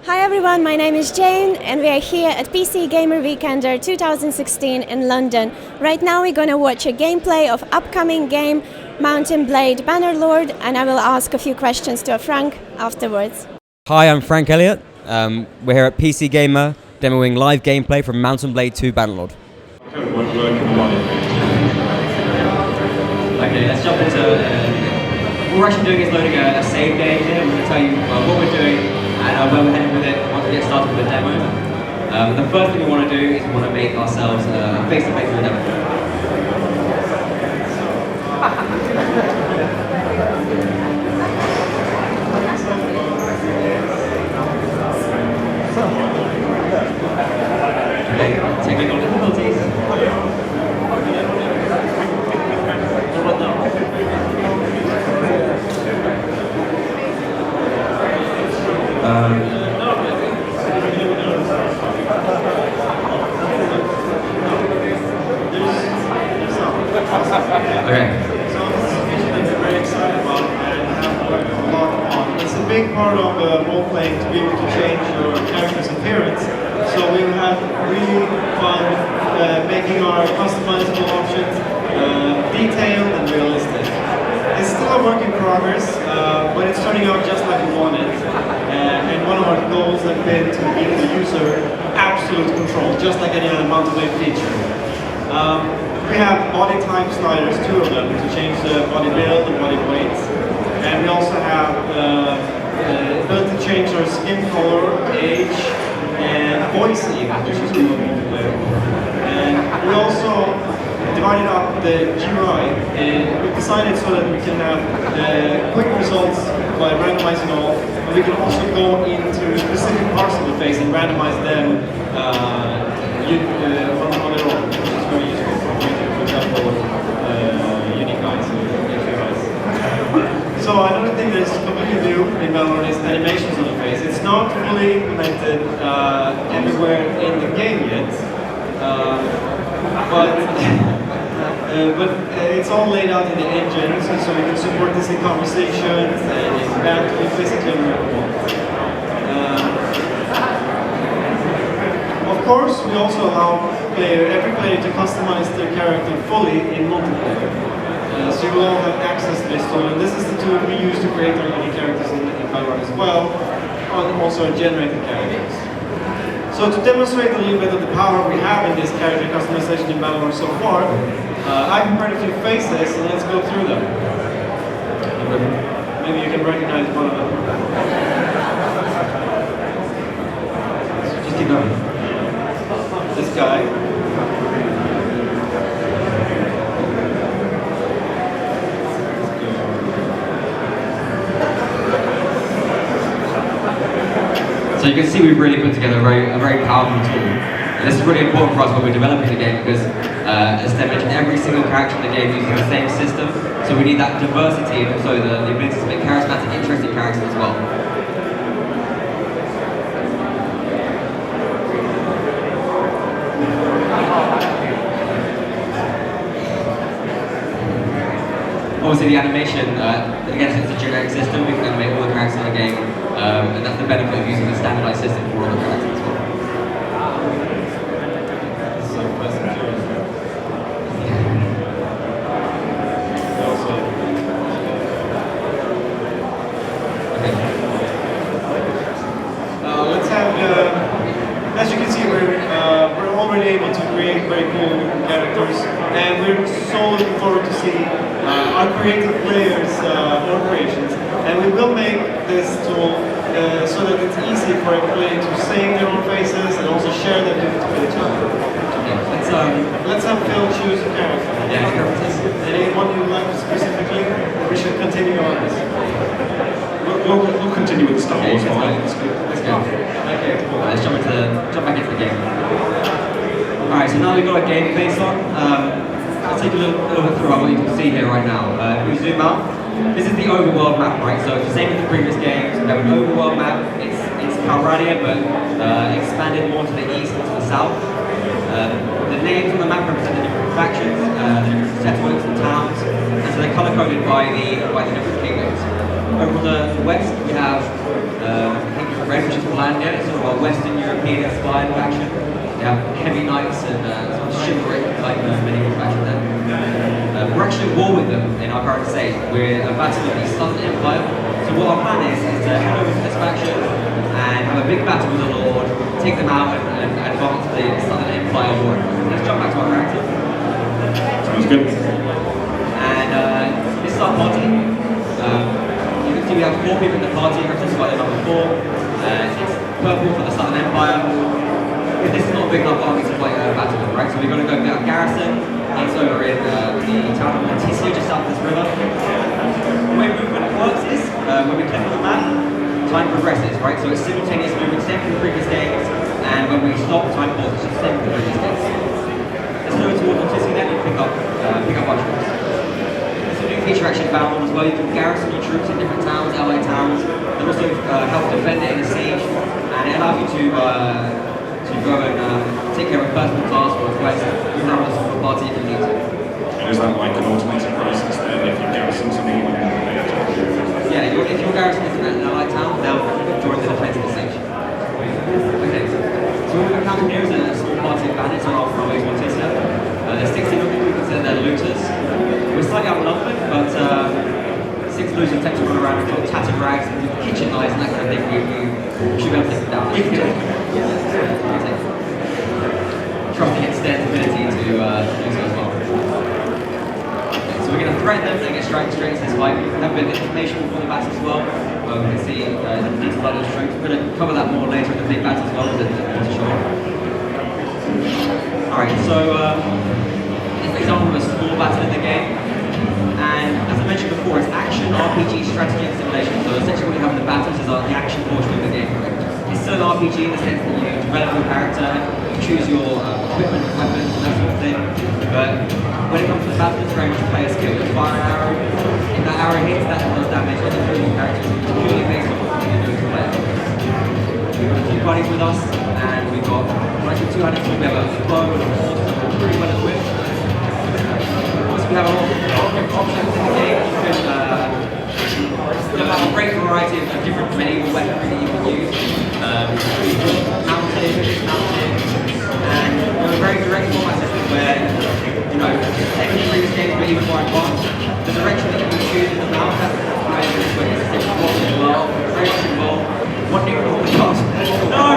Hi everyone, my name is Jane and we are here at PC Gamer Weekender 2016 in London. Right now we're gonna watch a gameplay of upcoming game Mountain Blade Bannerlord, and I will ask a few questions to Frank afterwards. Hi, I'm Frank Elliott. We're here at PC Gamer demoing live gameplay from Mountain Blade 2 Bannerlord. Okay, let's jump into what we're actually doing is loading a save game here. We're going to tell you what we're doing and where we're heading with it once we get started with the demo. The first thing we want to do is we want to make ourselves face-to-face with the demo. Okay, technical difficulties. Okay. So this is a feature that we're very excited about and have worked a lot on. It's a big part of role-playing to be able to change your character's appearance. So we have really fun making our customizable options detailed and realistic. It's still a work in progress, but it's turning out just like we wanted. And one of our goals has been to give the user absolute control, just like any other Mountain Blade feature. We have body type sliders, 2 of them, to change the body build and body weight. And we also have ability to change our skin color, age, and voice even, which is cool multiplayer. And we also divided up the GUI, and we decided so that we can have quick results by randomizing all, and we can also go into specific parts of the face and randomize them on their own, which is very useful. For example, unique eyes or AQIs. So another thing that is completely new in Bannerlord is animations on the face. It's not fully implemented everywhere in the game yet, but it's all laid out in the engine, so we can support this in conversations and in battle, basically everywhere we want. Of course, we also allow every player to customize their character fully in multiplayer. So you will all have access to this tool, and this is the tool we use to create our unique characters in Calradia as well, and also generated characters. So to demonstrate a little bit of the power we have in this character customization in Bannerlord so far, I've prepared a few faces, and let's go through them. Maybe you can recognize one of them. So just keep going. This guy. So you can see we've really put together a very powerful tool. And this is really important for us when we're developing the game because, as Steph mentioned, every single character in the game uses the same system. So we need that diversity and also the ability to make charismatic, interesting characters as well. Obviously the animation, again, since it's a generic system, we can animate all the characters in the game, and that's the benefit of using a standardized system for all the characters as well. So Fast and Furious. Okay. Let's have, as you can see, we're already able to create very cool characters, and we're so looking forward to see our creative players' own creations. And we will make this tool so that it's easy for a player to save their own faces and also share them with each other. Okay, let's have Phil choose a character. Yeah, characters. Anyone you like specifically? We should continue on this. We'll continue with the Star Wars one. Let's go. Okay, cool. Let's jump back into the game. Alright, so now we've got a game face on. I'll take a little bit through what you can see here right now. If we zoom out, this is the overworld map, right? So it's the same as the previous games. We have an overworld map. It's Calradia, but expanded more to the east and to the south. The names on the map represent the different factions, the different settlements and towns, and so they're color-coded by the different kingdoms. Over on the west, we have red, which is Hollandia. It's sort of a Western European inspired faction. They have heavy knights and sort of chivalric like medieval faction there. We're actually at war with them in our current state. We're battling the Southern Empire. So what our plan is to head over to this faction and have a big battle with the Lord, take them out and advance the Southern Empire war. Let's jump back to our character. Sounds good. And this is our party. You can see we have 4 people in the party, represented by the number 4. It's purple for the Southern Empire. This is not a big enough army to fight a battle with, right? So we're going to go get our garrison. It's over in the town of Monticia, just south of this river. The way movement works is, when we click on the map, time progresses, right? So it's simultaneous movement, same for the previous games, and when we stop, time pauses, just same for the previous games. Let's go towards Monticia then and pick up our troops. There's a new feature actually found as well. You can garrison your troops in different towns, allied towns. They'll also help defend it in a siege, and it allows you to go and take care of personal tasks or quests with members of the party if you need to. And is that like an automated process then if you garrison something? Yeah, if your garrison is in an allied town, they'll join the defense of the siege. Okay, so what we've encountered here is a small party of bandits on our way to Monticia. There's 16 of them, we consider they're looters. We're slightly outnumbered, but 6 looters tend to run around with tattered rags and kitchen knives and that kind of thing. We should be able to take them down. Trusting its ability to do so as well. Okay, so we're going to threaten them and get straight into this fight. We have a bit of information before the battle as well. We can see the details about those troops. We're going to cover that more later in the big battle as well, as it's more to show. Alright, so this is an example of a small battle in the game. And as I mentioned before, it's action, RPG, strategy, and simulation. So essentially what you have in the battles is the action portion of the game. It's still an RPG in the sense that you develop your character, you choose your equipment, weapons, and that sort of thing. But when it comes to the battle, it's very much player skill. You fire an arrow, if that arrow hits, that does damage, doesn't kill your character. It's purely based on what you do as a player. We've got 2 buddies with us, and we've got like a 200 sword, we have a bow and a horse, and we're pretty well equipped. Also, we have a lot of options in the game. You can have a great variety of different medieval weaponry that you can use. Mounted, and we're a very direct combat system where, you know, taking the previous games but even more advanced. The direction that you can choose in the mount, that's how it's going to be as well. Very much involved. One new rule is no!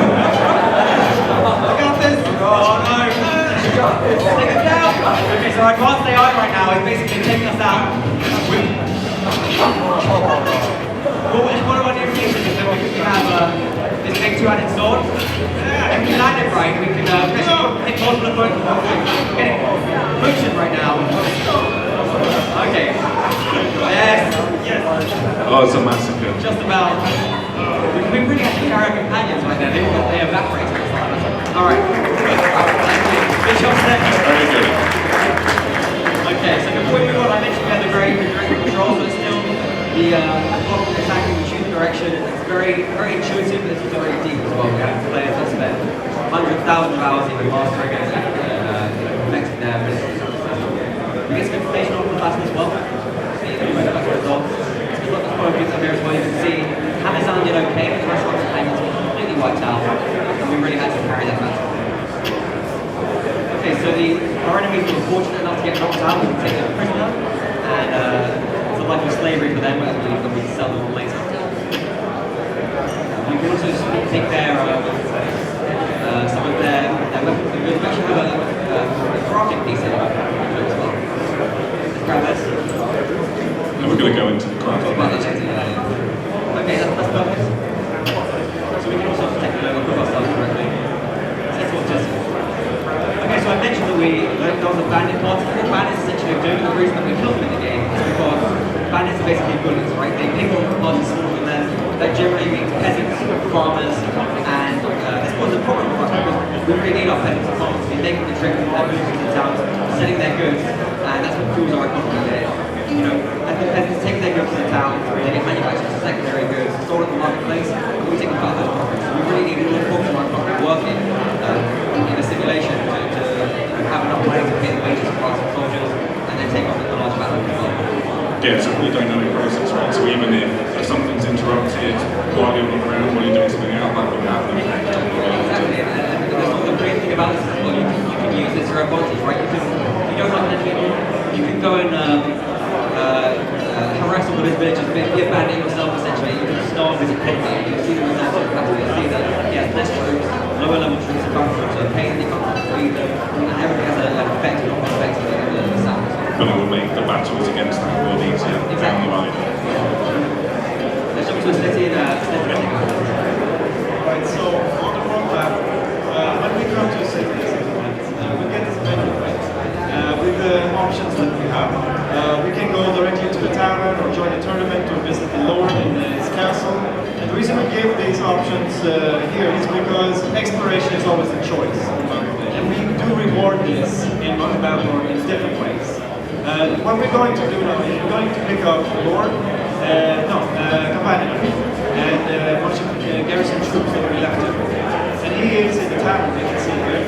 I got this! Oh no! Take us down! Okay, so our advanced AI right now is basically taking us out. One of our new features is that we have this big 2-handed sword. If we land it right, we can hit multiple opponents. We're getting motion right now. Okay. Yes. Oh, it's a massacre. Just about. We really have to carry our companions right there. They evaporate. Alright. Good job, Seth. Very good. Okay, so before we move on, I mentioned we had the very direct control, so it's still the attacking, we choose the direction. It's very intuitive, but it's also very deep as well. We have players that spend hundreds, thousands of hours even mastering it and connecting their abilities. We get some information on the battle as well. See the battle results. There's lots of focus up here as well. You can see Amazon did okay, but the rest of the companions were completely wiped out. And we really had to carry that battle. Okay, so our enemies were fortunate enough to get knocked out. We can take them prisoner, and it's a life of slavery for them, but we can sell them later. We can also take their some of their weapons. We actually have a crafting piece in as well. Let's grab this. And we're going to go into the crafting. Okay, that's perfect. So we can also take a look at ourselves correctly. That's what just. Okay, so I mentioned that there was a bandit party. What bandits essentially do, the reason that we killed them in the game is because bandits are basically bullets, right? They pick on parties smaller than them. That generally means peasants, farmers, and this was a problem for us because we really need our peasants and farmers to be making the trip from their moving to the towns, selling their goods, and that's what fuels our economy there. You know, as the peasants take their goods to the town, they get manufactured as secondary goods, sold at the marketplace, and we take a cut of those profits. So we really need all the portion of our economy working in a simulation to have enough money to pay the wages of our soldiers and then take on the large battle as well. Yeah, it's a really dynamic process, right? So even if something's interrupted while you're on the ground, while you're doing something else, here is because exploration is always a choice. And we do reward this in Bannerlord in different ways. What we're going to do now is we're going to pick up Lord, companion, and a bunch of garrison troops that we left him. And he is in the tavern, you can see here.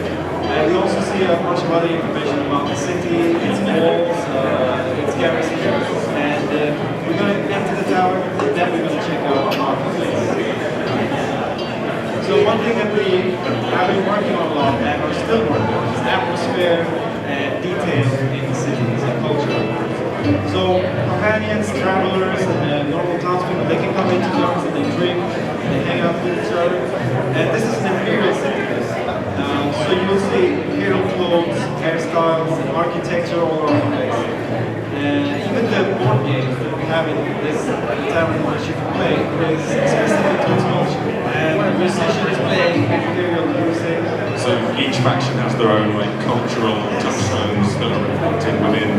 We also see a bunch of other information about the city, its walls, its garrison, and we're going to enter the tower, and then we're going to check out the marketplace. So one thing that we have been working on a lot and are still working on is atmosphere and detail in the cities and culture. So companions, travelers, and normal townspeople, they can come into towns and they drink, they hang out with each other. And this is an imperial city. So you will see imperial clothes, hairstyles, and architecture all over the place. Even the board games that we have in this tavern which you can play is specific to its culture. And the musicians play imperial music. So each faction has their own like cultural touchstones that are reflected within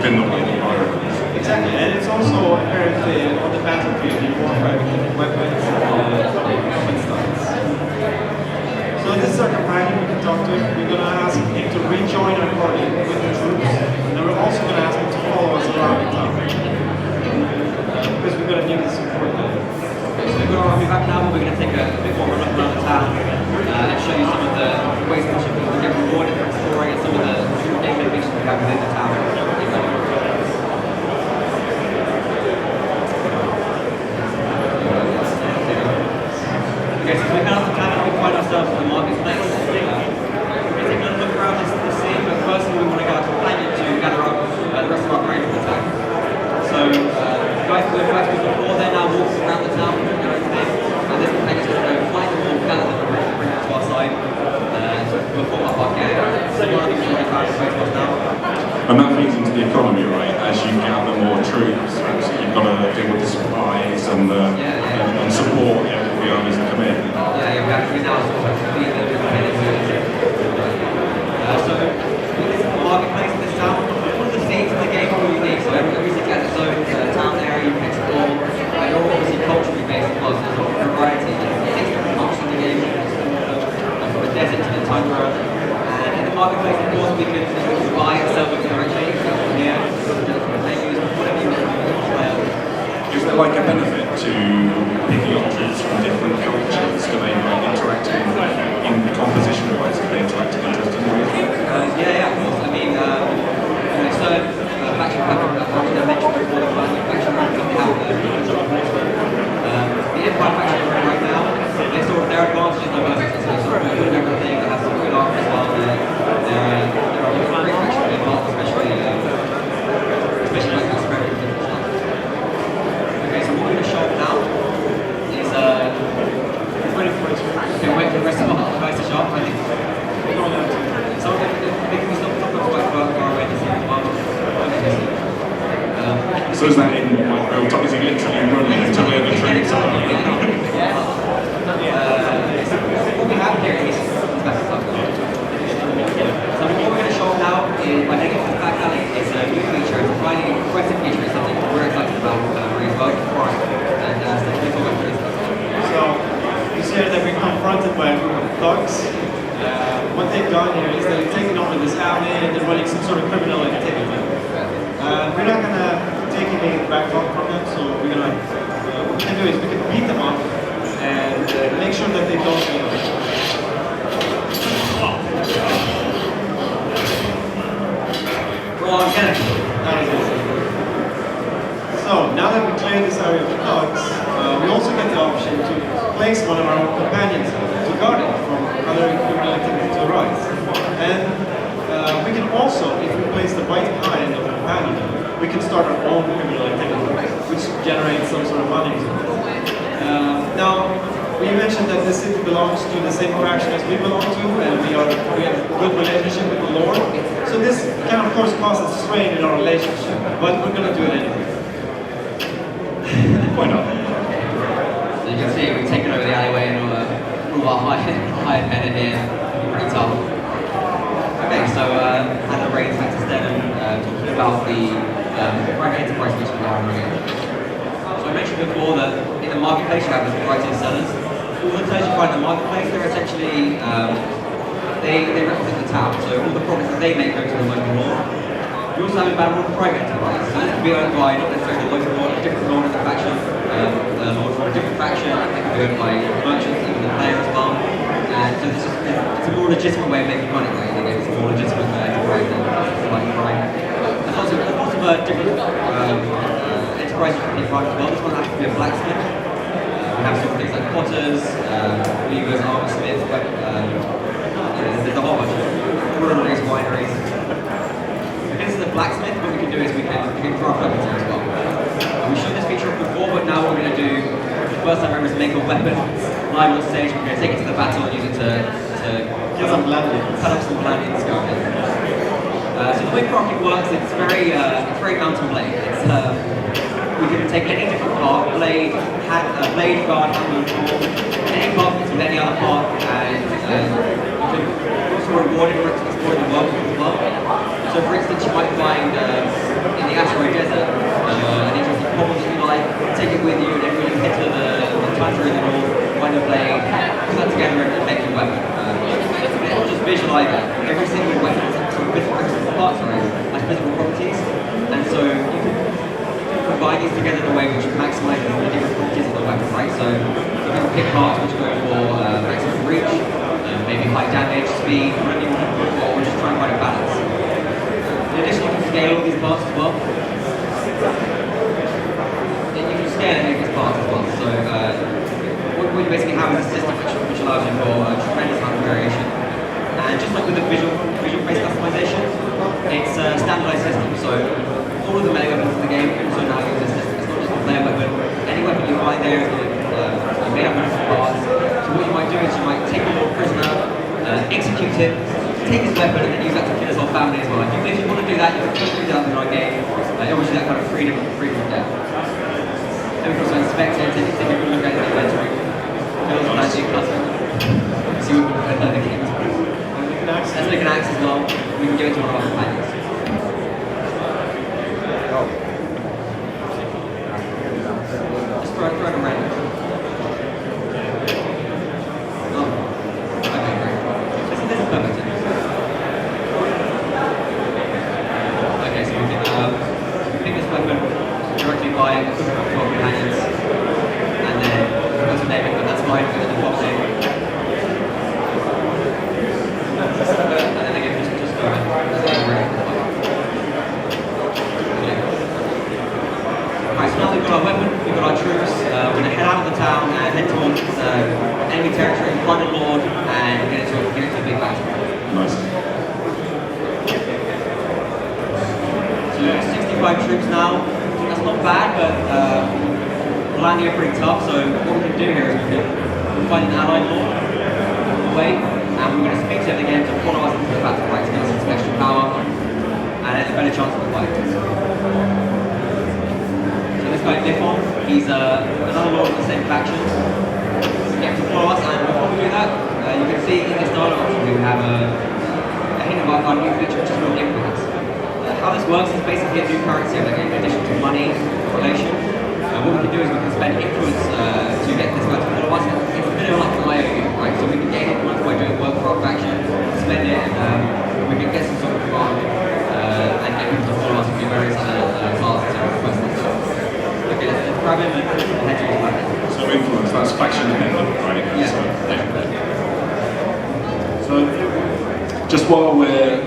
the environment. Exactly, and it's also apparent on the battlefield in warfare with weapons and styles. So this is our companion, we can talk to him. We're going to ask him to rejoin our party with the troops, and we're also going to ask him to follow us around the town. Because we're going to need his support there. So we're going to be back now, but we're going to take a bit more run around the town and show you some of the ways in which you can get rewarded for exploring and some of the game missions we have within the town. Okay, so we have the town and we find ourselves in the marketplace. We're taking a look around the scene, but first we want to get our companion to gather up the rest of our party for the town. So, guys who have worked with before, they're now walking around the town with their own thing. And this companion is going to go find them all, gather them, and bring them to our side. So we'll form up our gang. So one of these is already found a place for us now. And that feeds into the economy, right? As you gather more troops, you've got to deal with the supplies and support the armies that come in. Yeah, we actually now sort of feed them with so this is the marketplace in this town. One of the themes of the game are really unique. So every city has its own town area you can explore. They're all obviously culturally based as well, so there's a lot of variety. It's different parts of the game, from the desert to the tundra. And in the marketplace, of course, we can buy and sell them directly. Here, whatever you want. Is there like a benefit to picking up troops from different cultures? Do they like interact in composition wise? Do they interact in interesting ways? Yeah, of course. I mean, certain faction have I mentioned before, the faction have the Empire faction right now. They sort of their advantage in diversity, so it's sort of good everything. They have some good art as well. They're a great faction in art, especially like this very different stuff. Okay, so what we're going to show now is waiting for the rest of our guys to show up. I think we're going to so they can stop quite far away this So is that in like real time? Is he literally running until the other troops are? What we have here is best stuff. So what we're going to show now is by getting into the back alley, it's a new feature, it's a really impressive feature, it's something we're excited about really well for us. And so we talk about this. So you see that we're confronted by a group of thugs. What they've done here is they've taken over this alley and they're running some sort of criminal activity. We're not going to take anything back from them, so we're going to, what we can do is we can beat them up and make sure that they don't get up. Roll on cannon. That was easy. So now that we cleared this area of thugs, we also get the option to place one of our own companions to guard it from other criminal activity to arise. And we can also, if we place the right behind of the companion, we can start our own criminal activity, which generates some sort of money. Now, we mentioned that this city belongs to the same faction as we belong to, and we have a good relationship with the Lord. So this can, of course, cause a strain in our relationship, but we're going to do it anyway. Why not? So you can see we've taken over the alleyway and all our high men in here. Pretty tough. Okay, so Hannah brings back to Sten and talking about the private enterprise mission we have again. So I mentioned before that in the marketplace you have the variety of sellers. all the toys you find in the marketplace, they're essentially, they represent the town. So all the profits that they make go to the local lord. We also have a Bannerlord private enterprise. So this can be owned by not necessarily the local lord, a different lord in the faction, lord from a different faction. It can be owned by merchants, even the player as well. And so this is, it's a more legitimate way of making money, right? It's a more legitimate enterprise than like crime. There's lots of different enterprises you can take part as well. This one happens to be a blacksmith. We have some things like potters, weavers, armorsmiths, there's a whole bunch of breweries, wineries. This is a blacksmith. What we can do is we can craft weapons here as well. We showed this feature before, but now what we're going to do, first time ever, is make a weapon live on stage. We're going to take it to the battle and use it to Get some landings. cut up some landings. So the way crafting works, it's very Mountain Blade. It's we can take any different part, blade, guard, handle, any part with any other part, and also rewarded for exploring the world as well. So for instance, you might find in the asteroid desert an interesting problem that you like, take it with you, and then when you head to the tundra in the north, find a blade, put that together and make your weapon. It'll just visualize it. Every single weapon has some physical parts, has physical properties, and so you can combine these together in a way which maximizes the different properties of the weapon, right? So you can pick parts which go for maximum reach, maybe high damage, speed, whatever you want to put, or we're just trying to find a balance. In addition, you can scale all these parts as well. You can scale any of these parts as well. So what you basically have is a system which allows you for a tremendous amount of variation. And just like with the visual-based customization, it's a standardized system. So all of the melee weapons in the game also now use this system. It's not just a player weapon. Any weapon you find there is made up of different parts. So what you might do is you might take a Lord prisoner, execute him, take his weapon, and then use that to kill his whole family as well. If you want to do that, you can totally do that in our game. It offers you that kind of freedom of death. Then we can also inspect it, take a good look at the inventory, build a magic custom, see what we can put in the game. Let's make an axe as well. We can give it to one of our companions. Just throw it around. Okay, great. This is perfect. Okay, so we can pick this weapon directly by equipping it to our companions, and then we've got to name it, but that's fine, we're going to box name. And then again, just go around. Alright, so now we've got our weapon, we've got our troops, we're going to head out of the town and head towards enemy territory, find a lord, and get into a big battle. Nice. So 65 troops now, that's not bad, but landing are pretty tough, so what we can do here is we can find an allied lord on the way, and we're going to speak to him again to follow us into the battle, right, to get us some extra power, and a better chance of the fight. So this guy Nippon, he's another lord of the same faction. So get him to follow us, and before we do that, you can see in this dialogue option we have a hint of our new feature, which is called influence. How this works is basically a new currency in the game, in addition to money relation. What we can do is we can spend influence to get this guy to follow us. It's a bit of like an IOU, right? So we can gain influence by doing work for our faction, spend it, and we can get some sort of command and get him to follow us and do various tasks and requests. Okay, let's grab him and head to his weapon. So influence, that's faction dependent, right? Yeah. So just while we're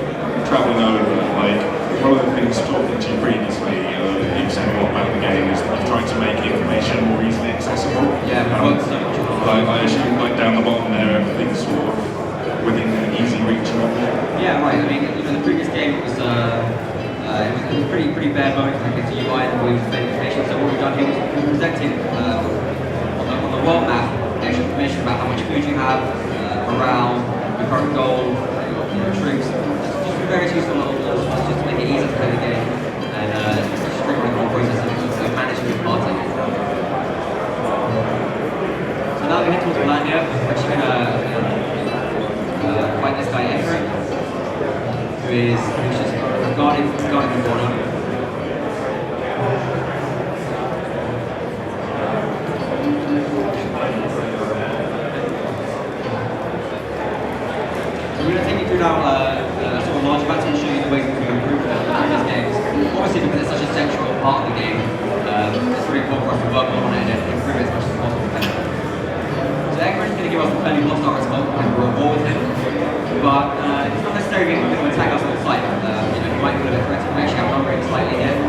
traveling over, like, one of the things talking to you previously, you said a lot about the game is trying to make information more easily accessible. Yeah, I assume like down the bottom there, everything's sort of within easy reach and all that. Yeah, right. I mean, the previous game was pretty bare bones when it came to UI and we spent information. So what we've done here is we've presented on the world map extra information about how much food you have, morale, your current goal, troops. Just various useful little just to make it easy to play the game and streamline the whole process of managing your party. So now we head towards Calradia. We're actually going to fight this guy Everett, who's just guarding the corner. we're going to take you through now a sort of larger battle and show you the ways that we've improved the previous games. Obviously, because it's such a central part of the game, it's really important for us to work on it and improve it as much as possible. So Egbert is going to give us a fairly hostile response and we'll war with him, but it's not necessarily going to attack us on sight. He might be a little bit threatened. We actually have number slightly here.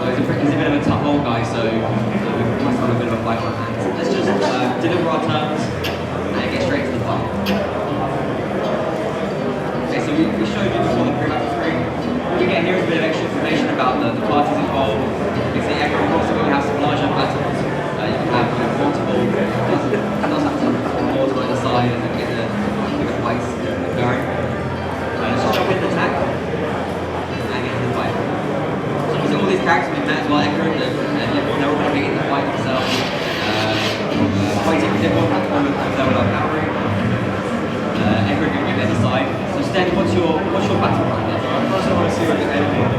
He's a bit of a tough old guy, so we must have a bit of a fight on our hands. Let's just deliver our terms and get straight to the fight. Okay, so we showed you before the pre-match screen. What we get here is a bit of extra information about the parties involved. You can see everyone also we have some larger battles. You can have multiple, does have some boards on either side and get the bigger fights going. Let's just jump in and attack and get into the fight. So all these characters we've met as well, Egbert and everyone, they're all going to be in the fight themselves. Fighting with everyone platform with level up cavalry. Egbert going to be on the other side. So Sten, what's your battle plan there? First I want to see what the enemy is.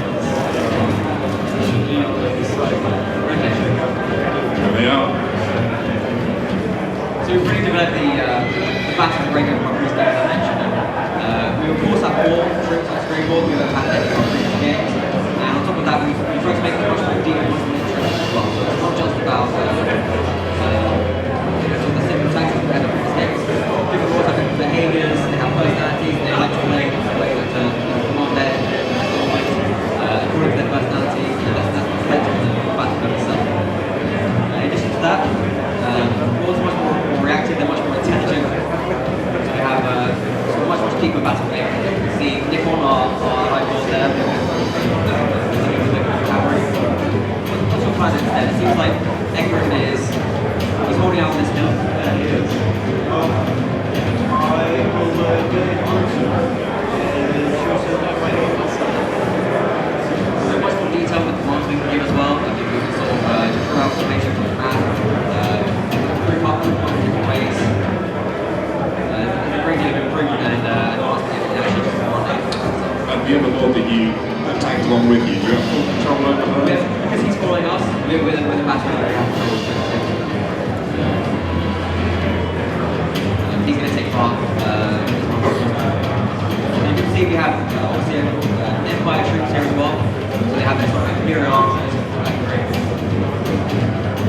Should be on this side. Okay. There they are. So we've really developed the battle of the regular conquerors that I mentioned. We of course have 4 troops on screen board, we've had any previous games. And on top of that, we try to make it much more deep and much more interesting as well. So it's not just about sort of the simple tactics we had in previous games. People always have different behaviours, they have personalities, they like to play, they like to command their armies according to their personality, and that's reflected in the battle itself. In addition to that, war's much more reactive, they're much more intelligent. So we have much deeper battle game. You can see Nick on our eyeballs there. What's your plan instead? It seems like Egbert he's holding out this hill. He is. I will get it closer and show some of my own side. So much more detail with the commands we can give as well. I think we can sort of draw out information from the map, group up in different ways. A great deal of improvement and advancement in actually just one day. And the other board that you tagged along with you, do you have full control over her? Because he's following us, we're with a battle. He's going to take part. You can see we have obviously Empire troops here as well. So they have their sort of Imperial arms.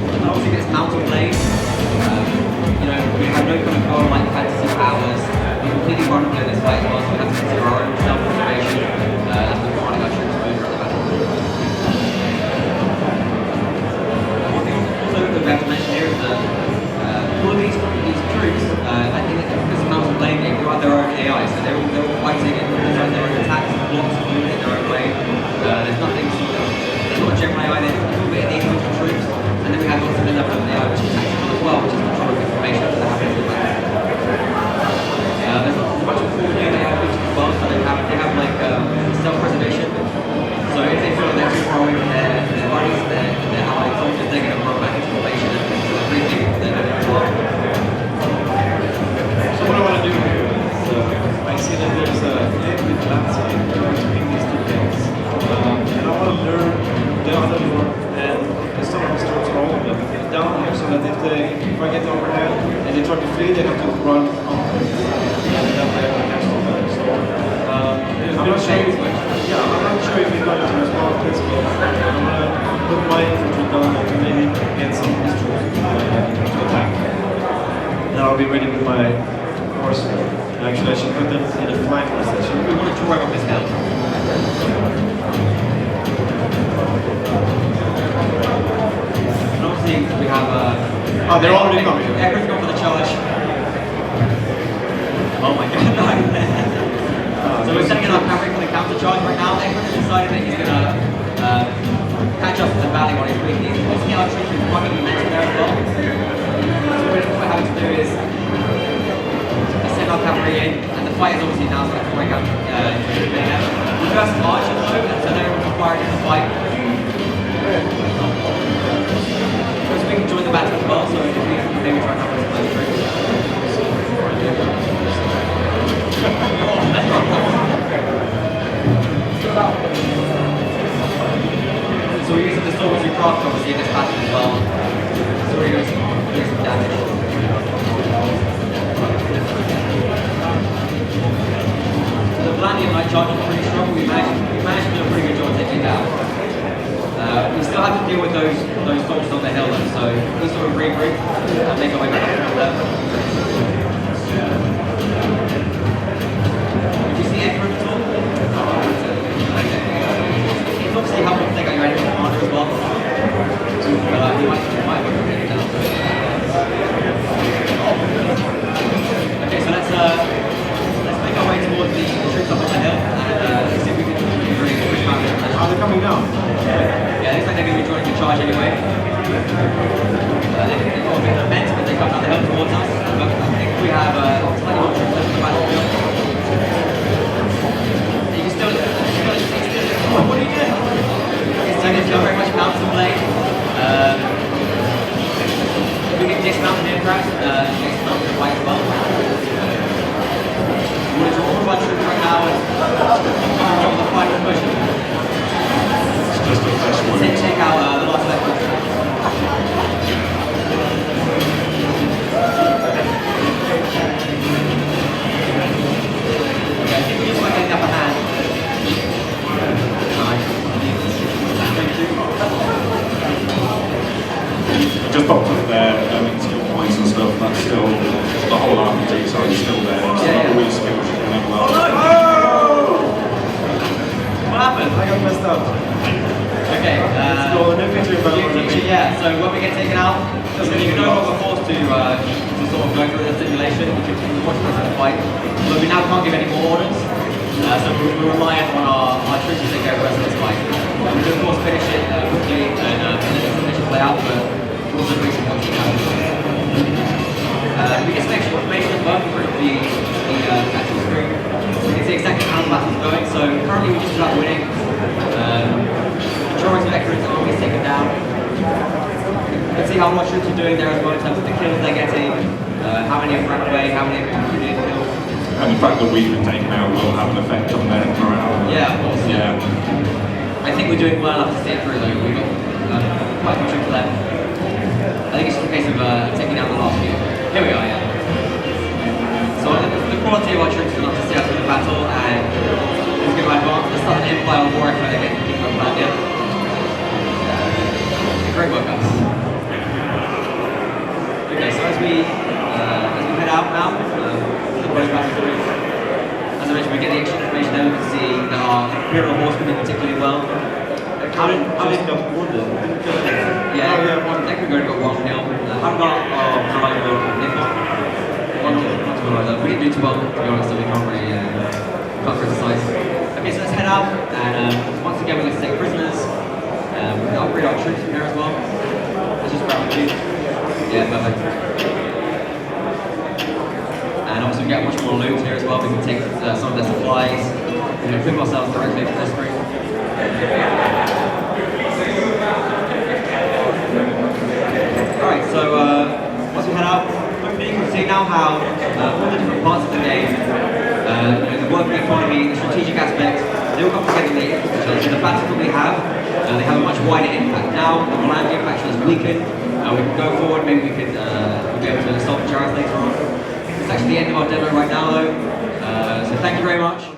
And obviously this mountain blade. We have no kind of godlike fantasy powers. We completely run in this fight as well, so we have to consider our own self-preservation as we're running our troops over at the battle. One thing also that we have to mention here is that all of these troops, I think because of Mountain Blade game, they have their own AI, so they're all fighting and their own attacks and blocks in their own way. There's nothing sort of, there's not a general AI, there's a little bit of individual troops, and then we have also the level of AI which is tactical as well, which is control of information that happens in the battle. There's a bunch of cool new AI features as well, so they have like self-preservation. So if they feel they're too far away from their buddies, their allied soldiers, they're going to run back into formation and sort of rethink their control. So what I want to do here is I see that there's a liquid landscape between these two things. And I want to learn the other one and some of the strokes for all of them down here so that if I get the overhead and they try to flee, they have to run on. And then they have to catch them better. So I'm not sure if we're going to respond to this, but I'm going to put my infantry down to maybe get some of these troops to attack. Then I'll be ready with my horsemen. Actually, I should put them in a flank position. We want to draw up this hill. And obviously we have Oh, they're already coming. Egbert's gone for the charge. Oh my god, no. So we're setting up cavalry for the counter charge right now. Egbert has decided that he's going to catch us in the valley while he's weak. He's also our troops with one that we mentioned there as well. So what we're having to do is send our cavalry in, and the fight is obviously now starting to break out. The first march is over, so they're required in the fight. So we can join the battle as well, so if we can maybe try and have some other troops. So we're using the swords we craft obviously in this battle as well. So we're going to do some damage. charging pretty strong. We managed to do a pretty good job of taking it down. We still have to deal with those soldiers on the hill though, so we sort of regroup and make our way back up to them. Did you see Edward at all? Okay. It's obviously helpful if they got your enemy commander as well. But you might be able to take it down. Okay, so let's make our way towards the troops up on the hill and see if we can push back. Are they coming down? Yeah, it looks like they're going to be joining the charge anyway. They've got a bit of momentum as they come down the hill towards us. But I think we have slightly more troops left in the battlefield. You can still what are you doing? It's still very much mountain blade. If we can dismount the aircraft, dismount the fight as well. We're going to draw all of our troops right now and the final push. It's just a fresh one. Take out the last left. Okay, I think we just might get the upper hand. Just popped up there, skill points and stuff, that's still, the whole RPG side is still there. It's not all your skills you can level up. What happened? I got messed up. Okay, Let's go on infantry battle. yeah, so when we get taken out, you can no longer forced to sort of go through the simulation, we can watch the fight, but we now can't give any more orders, so we're reliant on our troops to take over the rest of this fight. We can of course finish it quickly and let the simulation play out, but we're also doing some watching now. We get some extra information as well through the actual screen. We can see exactly how the battle's going, so currently we're just about winning. Majority of veterans are always taken down. You can see how much troops are doing there as well in terms of the kills they're getting, how many have run away, how many have been killed. And the fact that we've been taken out will have an effect on their morale. Yeah, of course. Yeah. I think we're doing well enough to see it through though. We've got quite a few troops left. I think it's just a case of taking out the last few. Here we are, yeah. So the quality of our troops is enough to see us through the battle and it's going to advance. Let's start an empire war if they get keep up that, yeah. Great work, guys. Okay, so as we head out now, the boys back through. As I mentioned, we get the extra information there. We can see that our Imperial horsemen did particularly well. How did wounded? yeah, I think we're going to go 1-0. How did our Calradia go? 1-0. We didn't do too well, to be honest, so we can't really criticize. Okay, so let's head out, and once again, we're going to take prisoners. We can upgrade our troops from here as well. Let's just grab a few. Yeah, perfect. And obviously we get much more loot here as well. We can take some of their supplies. We can equip ourselves directly from this screen. Alright, so once we head out, hopefully you can see now how all the different parts of the game, the working economy, the strategic aspects, they all come together and they equal each other. So the battles that we have, they have a much wider impact. Now the Hollandian faction is weakened, we can go forward, maybe we could we'll be able to solve the Jareth later on. It's actually the end of our demo right now though, so thank you very much.